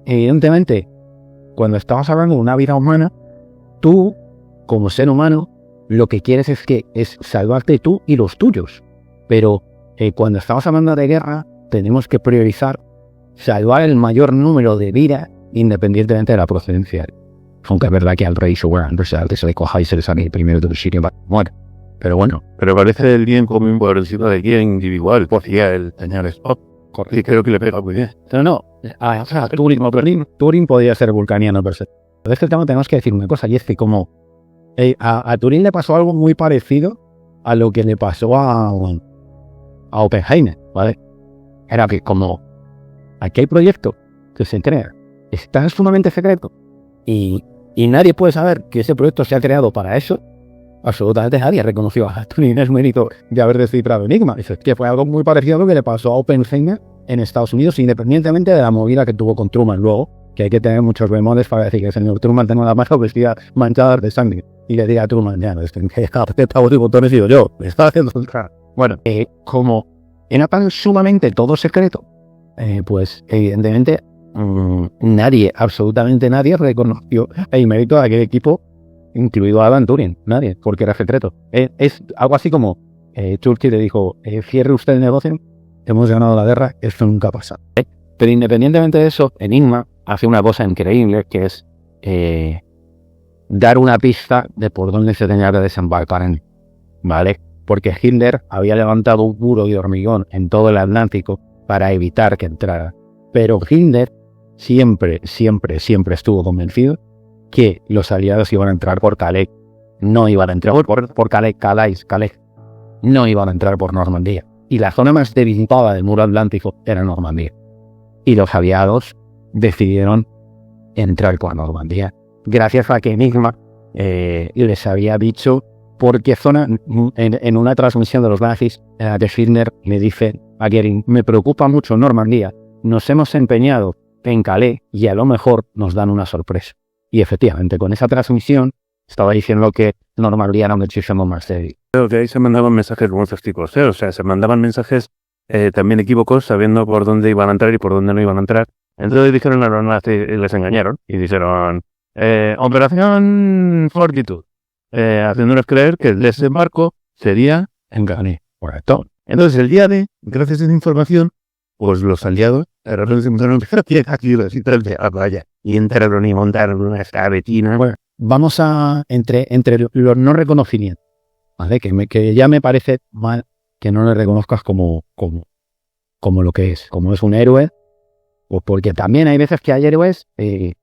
Evidentemente, cuando estamos hablando de una vida humana, tú, como ser humano, lo que quieres es salvarte tú y los tuyos. Pero cuando estamos hablando de guerra, tenemos que priorizar salvar el mayor número de vidas independientemente de la procedencia. Aunque es verdad que al rey se le coja y se le sale primero de los sitios para muere. Pero bueno. Pero parece el bien común por encima de bien individual. Decía el señor Spock. Y creo que le pega muy bien. No. Turing podía ser vulcaniano, pero de este tema tenemos que decir una cosa, y es que como a Turing le pasó algo muy parecido a lo que le pasó a Oppenheimer, ¿vale? Era que como aquel proyecto que se crea está sumamente secreto y nadie puede saber que ese proyecto se ha creado para eso, absolutamente nadie reconoció a Turing el mérito de haber descifrado Enigma. Dice que fue algo muy parecido a lo que le pasó a Oppenheimer en Estados Unidos, independientemente de la movida que tuvo con Truman luego, que hay que tener muchos bemoles para decir que el señor Truman tenía una mano vestida manchada de sangre. Y le diga a Truman, ya, es que de botones digo yo, me está haciendo... Bueno, como era tan sumamente todo secreto, pues evidentemente nadie, absolutamente nadie reconoció el mérito de aquel equipo, incluido a Alan Turing, nadie, porque era secreto. Es algo así como Churchill le dijo, cierre usted el negocio, hemos ganado la guerra, esto nunca pasa. Pero independientemente de eso, Enigma hace una cosa increíble, que es dar una pista de por dónde se tenía que desembarcar, ¿vale? Porque Hitler había levantado un muro de hormigón en todo el Atlántico para evitar que entrara. Pero Hitler siempre estuvo convencido que los aliados iban a entrar por Calais. No iban a entrar por Calais. No iban a entrar por Normandía. Y la zona más debilitada del muro atlántico era Normandía. Y los aliados decidieron entrar por Normandía. Gracias a que Enigma les había dicho por qué zona, en una transmisión de los nazis, de Hitler le dice a Goering, me preocupa mucho Normandía, nos hemos empeñado en Calais y a lo mejor nos dan una sorpresa. Y efectivamente, con esa transmisión estaba diciendo que Normandía era muchísimo más débil. Creo que ahí se mandaban mensajes de muchos tipos, o sea, se mandaban mensajes también equívocos, sabiendo por dónde iban a entrar y por dónde no iban a entrar. Entonces dijeron a los nazis y les engañaron y dijeron, Operación Fortitude, haciéndonos creer que el desembarco sería en Calais. Correcto. Entonces el día de, gracias a esa información, pues los aliados empezaron a vaya, y entraron y montaron una escabetina. Bueno, vamos a, entre los no reconocimientos, ¿vale? Que ya me parece mal que no le reconozcas como lo que es, como es un héroe, pues porque también hay veces que hay héroes que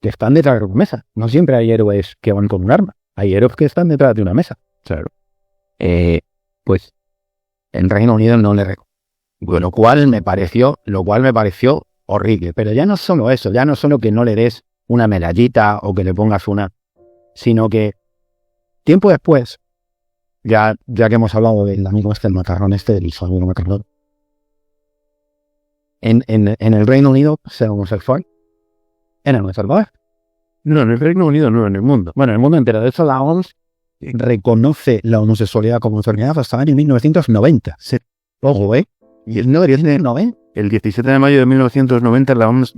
están detrás de una mesa. No siempre hay héroes que van con un arma. Hay héroes que están detrás de una mesa. Claro. Pues en Reino Unido no le reconozco. Lo cual me pareció horrible. Pero ya no solo eso, ya no solo que no le des una medallita o que le pongas una, sino que tiempo después, ya que hemos hablado del amigo el macarrón del segundo macarrón, en el Reino Unido ser homosexual era no salvaje. No, en el Reino Unido no, en el mundo. Bueno, en el mundo entero. De hecho, la OMS reconoce la homosexualidad como enfermedad hasta el año 1990. Ojo, Y el 17 de mayo de 1990 la OMS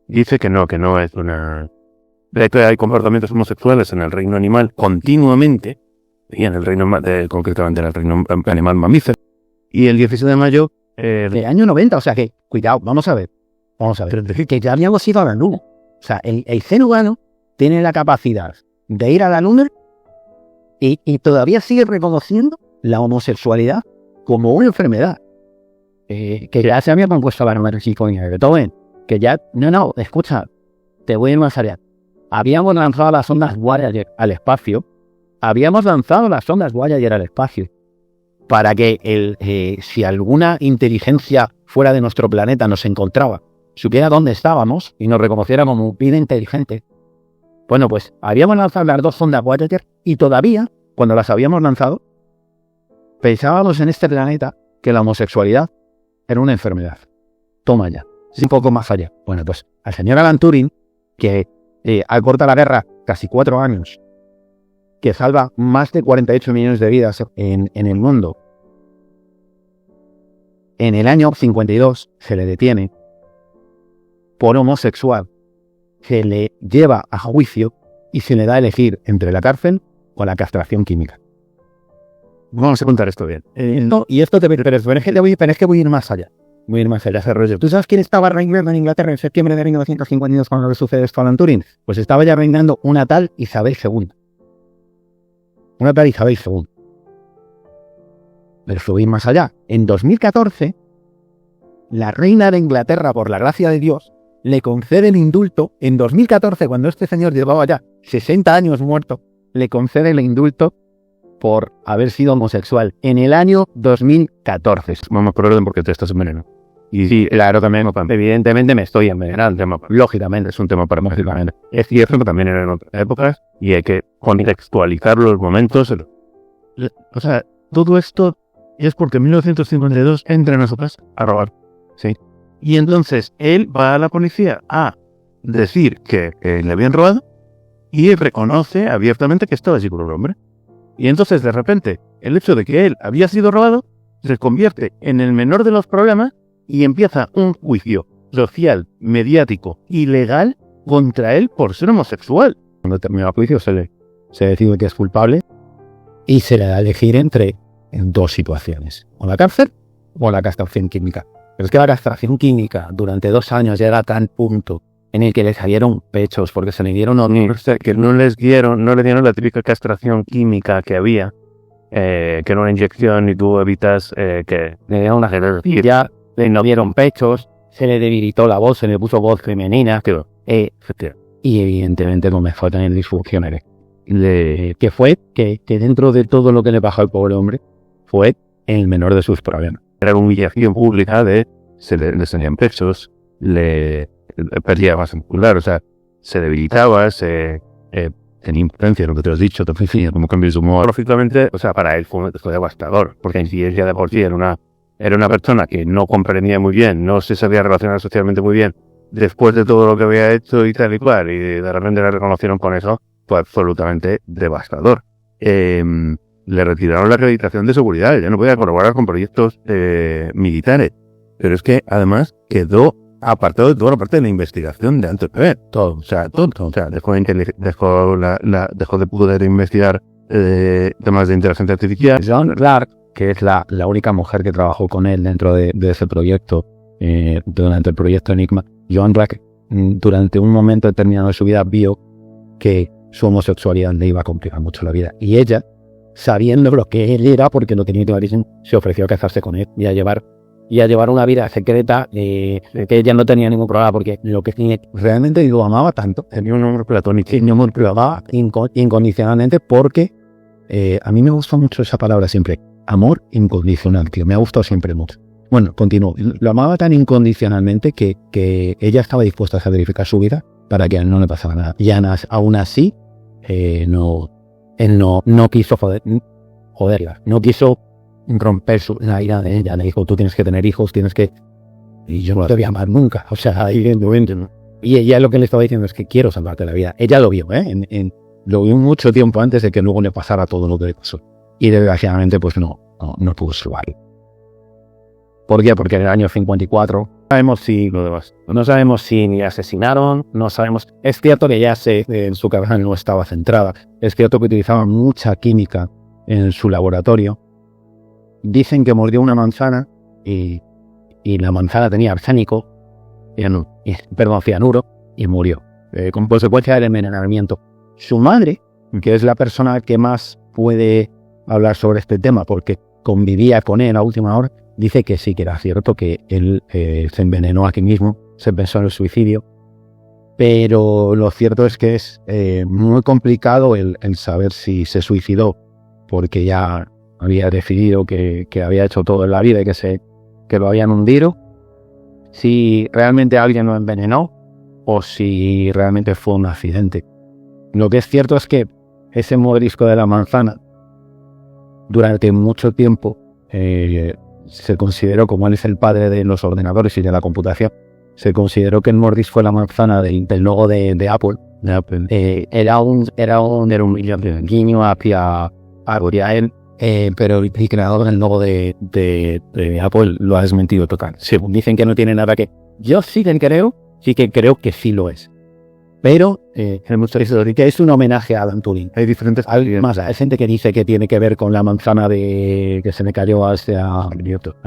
dice que no es una... De hecho, hay comportamientos homosexuales en el reino animal continuamente, y en el reino, concretamente en el reino animal mamífero. Y el 17 de mayo de año 90, o sea que, cuidado, vamos a ver, que ya habíamos ido a la luna. O sea, el ser humano tiene la capacidad de ir a la luna y todavía sigue reconociendo la homosexualidad como una enfermedad. Que ya se había compuesto la número 5 de Beethoven, que ya, no, escucha, te voy a ir más allá. Habíamos lanzado las ondas Voyager al espacio, para que si alguna inteligencia fuera de nuestro planeta nos encontraba, supiera dónde estábamos y nos reconociera como vida inteligente. Bueno, pues habíamos lanzado las 2 ondas Voyager y todavía, cuando las habíamos lanzado, pensábamos en este planeta que la homosexualidad era una enfermedad. Toma ya, es un poco más allá. Bueno, pues al señor Alan Turing, que acorta la guerra casi 4 años, que salva más de 48 millones de vidas en el mundo, en el año 52 se le detiene por homosexual, se le lleva a juicio y se le da a elegir entre la cárcel o la castración química. Vamos a contar esto bien. Pero es que voy a ir más allá. Ese rollo. ¿Tú sabes quién estaba reinando en Inglaterra en septiembre de 1952 cuando le sucede esto a Alan Turing? Pues estaba ya reinando una tal Isabel II. Pero subí más allá. En 2014, la reina de Inglaterra, por la gracia de Dios, le concede el indulto. En 2014, cuando este señor llevaba ya 60 años muerto, le concede el indulto por haber sido homosexual. En el año 2014. Vamos por orden porque te estás envenenando. Y sí, Claro, también, evidentemente me estoy envenenando. lógicamente es un tema para más. Es cierto que también eran otras épocas y hay que contextualizar los momentos. O sea, todo esto es porque en 1952 entra en su casa a robar. ¿Sí? Y entonces él va a la policía a decir que le habían robado y reconoce abiertamente que estaba allí con un hombre. Y entonces, de repente, el hecho de que él había sido robado se convierte en el menor de los problemas y empieza un juicio social, mediático y legal contra él por ser homosexual. Cuando termina el juicio se decide que es culpable y se le da a elegir entre 2 situaciones. O la cárcel o la castración química. Pero es que la castración química durante 2 años llega a tal punto en el que le salieron pechos porque se le dieron O sea, que no le dieron la típica castración química que había, que era una inyección y tú evitas que le dieran una y ya le no dieron pechos, se le debilitó la voz, se le puso voz femenina, y evidentemente no me fue tan disfuncional. Que fue que dentro de todo lo que le pasó al pobre hombre, fue el menor de sus problemas. Era una humillación pública se le salían pechos, le perdía masa muscular, o sea, se debilitaba, tenía impotencia, lo que te has dicho, también como cambios de humor. Lógicamente, o sea, para él fue devastador, porque en sí ya de por sí era una persona que no comprendía muy bien, no se sabía relacionar socialmente muy bien, después de todo lo que había hecho y tal y cual, y de repente le reconocieron con eso, fue absolutamente devastador. Le retiraron la acreditación de seguridad, ya no podía colaborar con proyectos militares, pero es que además quedó apartado de toda la parte de la investigación de antes de ver, todo. O sea, dejó de poder investigar temas de inteligencia artificial. Joan Clark, que es la única mujer que trabajó con él dentro de ese proyecto, durante el proyecto Enigma, Joan Clark, durante un momento determinado de su vida, vio que su homosexualidad le iba a complicar mucho la vida. Y ella, sabiendo lo que él era, porque lo tenía clarísimo, se ofreció a casarse con él y a llevar una vida secreta, que ella no tenía ningún problema, porque lo que realmente lo amaba tanto, tenía un amor platónico, lo amaba incondicionalmente, porque a mí me gusta mucho esa palabra siempre, amor incondicional, tío, me ha gustado siempre mucho. Bueno, continúo, lo amaba tan incondicionalmente que ella estaba dispuesta a sacrificar su vida para que a él no le pasara nada. Y aún así, él no quiso joderla, no quiso romper la ira de ella. Le dijo, tú tienes que tener hijos, y yo no te voy a amar nunca. O sea, y ella lo que le estaba diciendo es que quiero salvarte la vida. Ella lo vio, lo vio mucho tiempo antes de que luego le pasara todo lo que le pasó. Y desgraciadamente, pues no pudo salvarlo. ¿Por qué? Porque en el año 54 no sabemos si ni asesinaron, no sabemos. Es cierto que ya en su cabeza no estaba centrada. Es cierto que utilizaba mucha química en su laboratorio. Dicen que mordió una manzana y y la manzana tenía arsénico, cianuro, y murió, con consecuencia del envenenamiento. Su madre, que es la persona que más puede hablar sobre este tema porque convivía con él a última hora, dice que sí, que era cierto que él se envenenó aquí mismo, se pensó en el suicidio, pero lo cierto es que es muy complicado el saber si se suicidó porque ya había decidido que había hecho todo en la vida y que lo habían hundido, si realmente alguien lo envenenó o si realmente fue un accidente. Lo que es cierto es que ese mordisco de la manzana durante mucho tiempo se consideró, como él es el padre de los ordenadores y de la computación, se consideró que el mordisco de la manzana del logo de Apple era un guiño hacia él, pero el creador del logo de Apple lo ha desmentido total. Sí, dicen que no tiene nada que... Yo sí que creo que sí lo es. Pero que es un homenaje a Alan Turing. Hay diferentes... Hay gente que dice que tiene que ver con la manzana que se le cayó a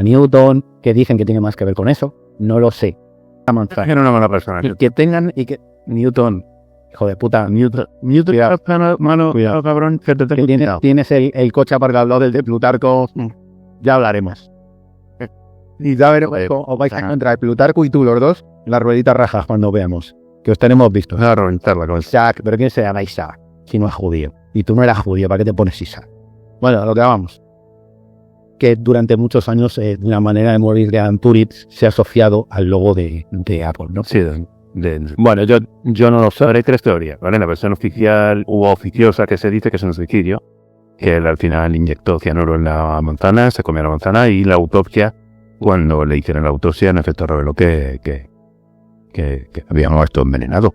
Newton, que dicen que tiene más que ver con eso. No lo sé. La manzana. Era una mala persona. Que tengan y que... Newton... Hijo de puta, Newton, Cuidado, cabrón, que tienes el coche aparcado al lado del de Plutarco. Ya hablaremos. Y ya veremos, os vais a encontrar Plutarco y tú, los dos, las rueditas rajas cuando veamos. Que os tenemos vistos. a reventarla con Isaac, pero ¿quién se llama Isaac? Si no es judío. Y tú no eras judío, ¿para qué te pones Isaac? Bueno, a lo que vamos. Que durante muchos años la manera de morir de Alan Turing se ha asociado al logo de Apple, ¿no? Sí, bueno, yo no lo sé. Hay tres teorías, ¿vale? La versión oficial u oficiosa que se dice que es un suicidio, que él al final inyectó cianuro en la manzana, se comió la manzana, y la autopsia, cuando le hicieron la autopsia, en efecto reveló que había muerto envenenado.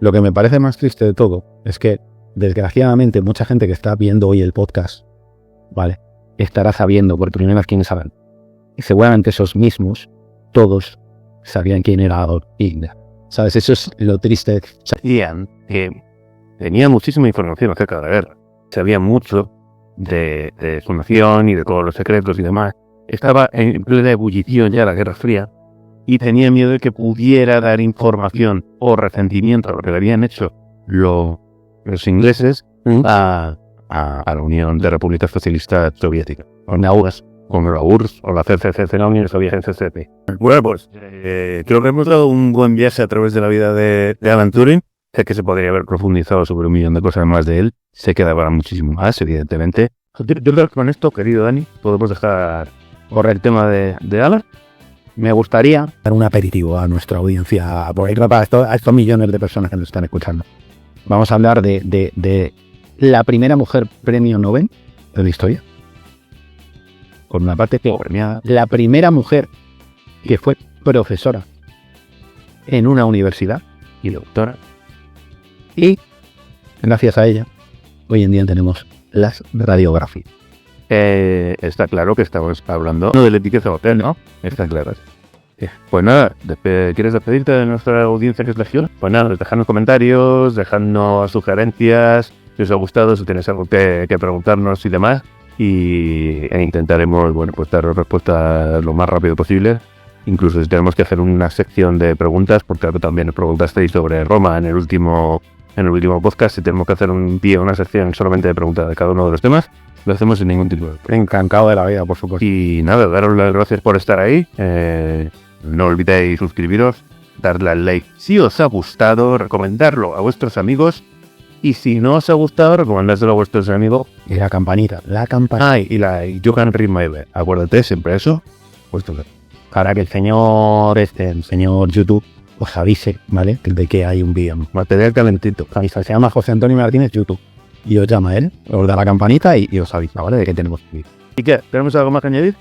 Lo que me parece más triste de todo es que, desgraciadamente, mucha gente que está viendo hoy el podcast, ¿vale?, estará sabiendo por primera vez quiénes saben. Y seguramente esos mismos, todos, sabían quién era Adolf Hitler. ¿Sabes? Eso es lo triste. Sabían que tenía muchísima información acerca de la guerra. Sabía mucho de su nación y de todos los secretos y demás. Estaba en plena ebullición ya la Guerra Fría y tenía miedo de que pudiera dar información o resentimiento a lo que le habían hecho los ingleses a la Unión de Repúblicas Socialistas Soviéticas. Con la URSS o la CCC, la Unión Soviética CCP. Bueno, pues creo que hemos dado un buen viaje a través de la vida de Alan Turing. Sé que se podría haber profundizado sobre un millón de cosas más de él. Sé que habrá muchísimo más, evidentemente. Yo creo que con esto, querido Dani, podemos dejar correr el tema de Alan. Me gustaría dar un aperitivo a nuestra audiencia, a estos millones de personas que nos están escuchando. Vamos a hablar de la primera mujer premio Nobel de la historia. Por una parte, la primera mujer que fue profesora en una universidad y doctora. Y gracias a ella, hoy en día tenemos las radiografías. Está claro que estamos hablando no de la etiqueta hotel, ¿no? Está claro. Pues nada, ¿quieres despedirte de nuestra audiencia que es legión? Pues nada, dejadnos comentarios, dejadnos sugerencias, si os ha gustado, si tenéis algo que preguntarnos y demás. E intentaremos, bueno, pues daros respuesta lo más rápido posible. Incluso si tenemos que hacer una sección de preguntas, porque claro, también preguntasteis sobre Roma en el último podcast. Si tenemos que hacer una sección solamente de preguntas de cada uno de los temas, lo hacemos sin ningún tipo de... Encantado de la vida, por supuesto. Y nada, daros las gracias por estar ahí. No olvidéis suscribiros, darle al like si os ha gustado, recomendarlo a vuestros amigos. Y si no os ha gustado, recomendárselo a vuestros amigos. Y la campanita. Y You Can Read My Bed. Acuérdate siempre eso. Para que el señor YouTube os avise, ¿vale? De que hay un vídeo. Material calentito. Se llama José Antonio Martínez YouTube. Y os llama él, os da la campanita y os avisa, ¿vale? De que tenemos vídeo. ¿Y qué? ¿Tenemos algo más que añadir?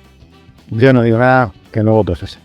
Yo no digo nada, que no voto ese.